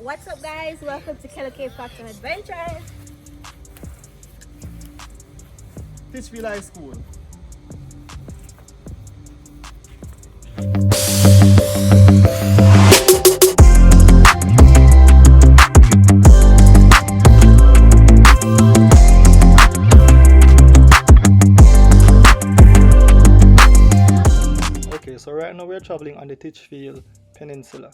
What's up, guys? Welcome to Keller Cave Cocktail Adventures. Titchfield High School. Okay, so right now we're traveling on the Titchfield Peninsula.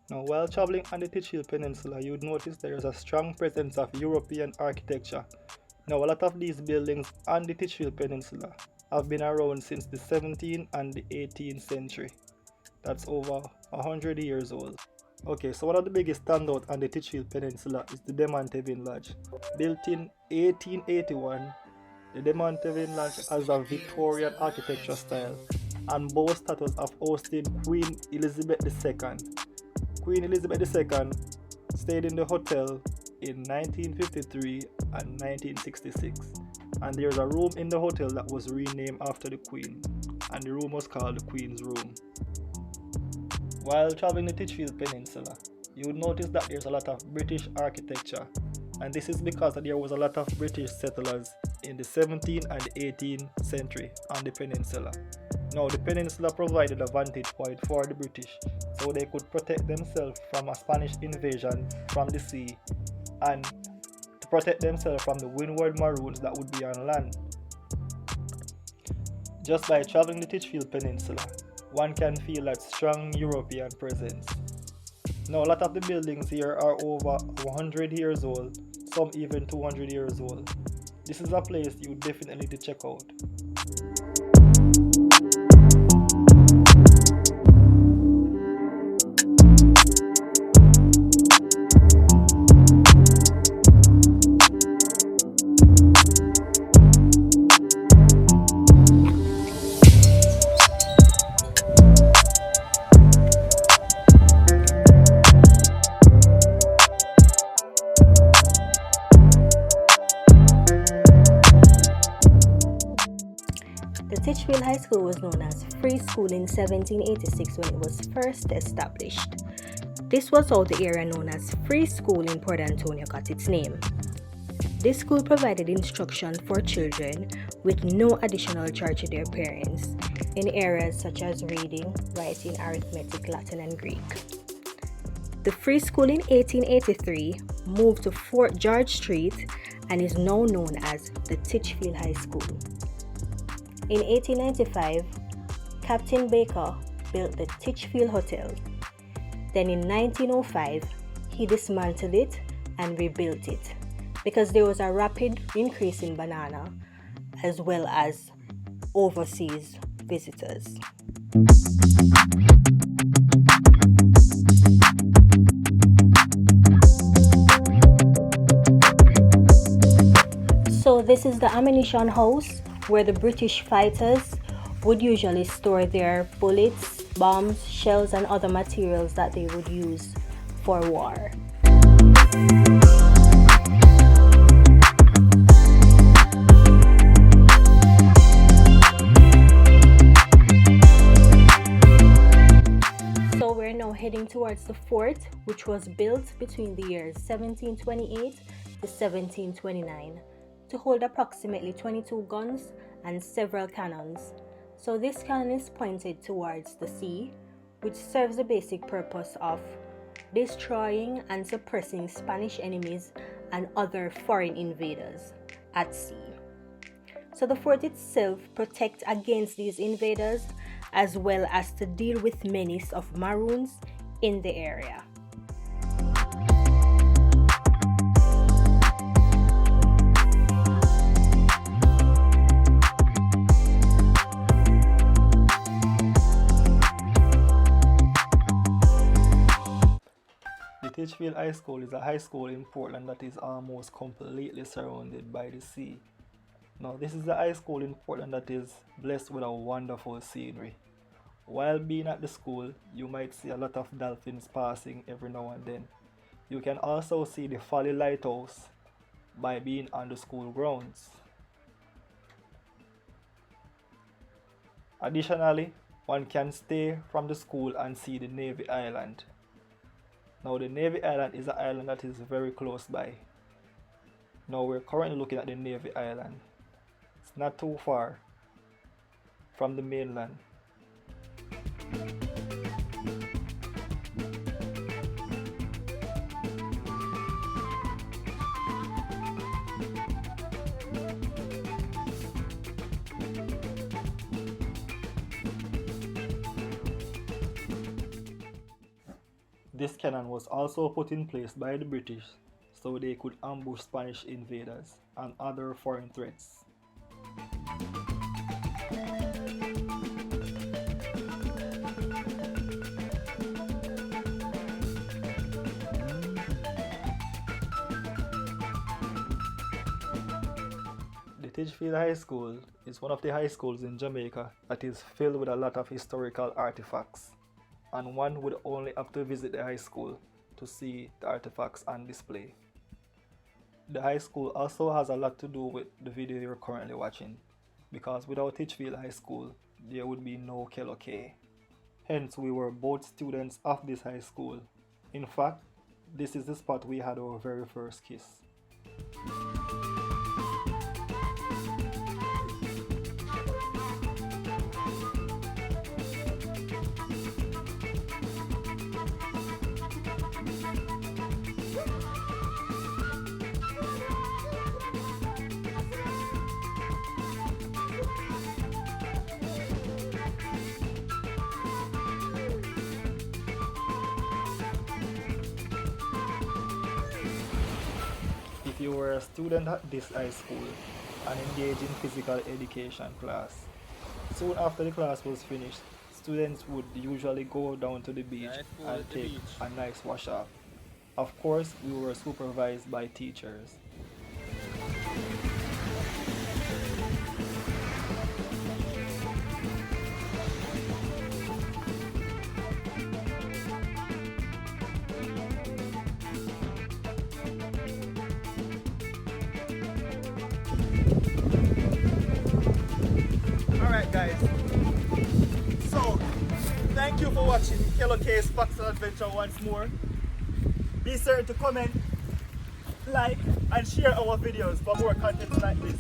Now, while traveling on the Titchfield Peninsula, you'd notice there is a strong presence of European architecture. Now, a lot of these buildings on the Titchfield Peninsula have been around since the 17th and the 18th century. That's over 100 years old. Okay, so one of the biggest standout on the Titchfield Peninsula is the DEMONTEVIN Lodge. Built in 1881, the DEMONTEVIN Lodge has a Victorian architecture style and boasts status of hosting Queen Elizabeth II. Queen Elizabeth II stayed in the hotel in 1953 and 1966, and there's a room in the hotel that was renamed after the Queen, and the room was called the Queen's Room. While traveling the Titchfield Peninsula, you would notice that there's a lot of British architecture, and this is because there was a lot of British settlers in the 17th and 18th century on the peninsula. Now, the peninsula provided a vantage point for the British so they could protect themselves from a Spanish invasion from the sea and to protect themselves from the windward Maroons that would be on land. Just by traveling the Titchfield Peninsula, one can feel that strong European presence. Now, a lot of the buildings here are over 100 years old, some even 200 years old. This is a place you definitely need to check out. The Titchfield High School was known as Free School in 1786 when it was first established. This was how the area known as Free School in Port Antonio got its name. This school provided instruction for children with no additional charge to their parents in areas such as reading, writing, arithmetic, Latin, and Greek. The Free School in 1883 moved to Fort George Street and is now known as the Titchfield High School. In 1895, Captain Baker built the Titchfield Hotel. Then in 1905, he dismantled it and rebuilt it because there was a rapid increase in banana as well as overseas visitors. So this is the ammunition house where the British fighters would usually store their bullets, bombs, shells, and other materials that they would use for war. So we're now heading towards the fort, which was built between the years 1728 to 1729. To hold approximately 22 guns and several cannons. So this cannon is pointed towards the sea, which serves the basic purpose of destroying and suppressing Spanish enemies and other foreign invaders at sea. So the fort itself protects against these invaders as well as to deal with menace of Maroons in the area. The Titchfield High School is a high school in Portland that is almost completely surrounded by the sea. Now, this is a high school in Portland that is blessed with a wonderful scenery. While being at the school, you might see a lot of dolphins passing every now and then. You can also see the Folly Lighthouse by being on the school grounds. Additionally, one can stay from the school and see the Navy Island. Now the Navy Island is an island that is very close by. Now we're currently looking at the Navy Island. It's not too far from the mainland. This cannon was also put in place by the British so they could ambush Spanish invaders and other foreign threats. The Titchfield High School is one of the high schools in Jamaica that is filled with a lot of historical artifacts, and one would only have to visit the high school to see the artifacts on display. The high school also has a lot to do with the video you're currently watching, because without Titchfield High School, there would be no Keloke. Hence, we were both students of this high school. In fact, this is the spot we had our very first kiss. If you were a student at this high school and engaged in physical education class, soon after the class was finished, students would usually go down to the beach and take a nice wash off. Of course, we were supervised by teachers. Alright guys, so thank you for watching Keloke's Facts and Adventure once more. Be certain to comment, like and share our videos for more content like this.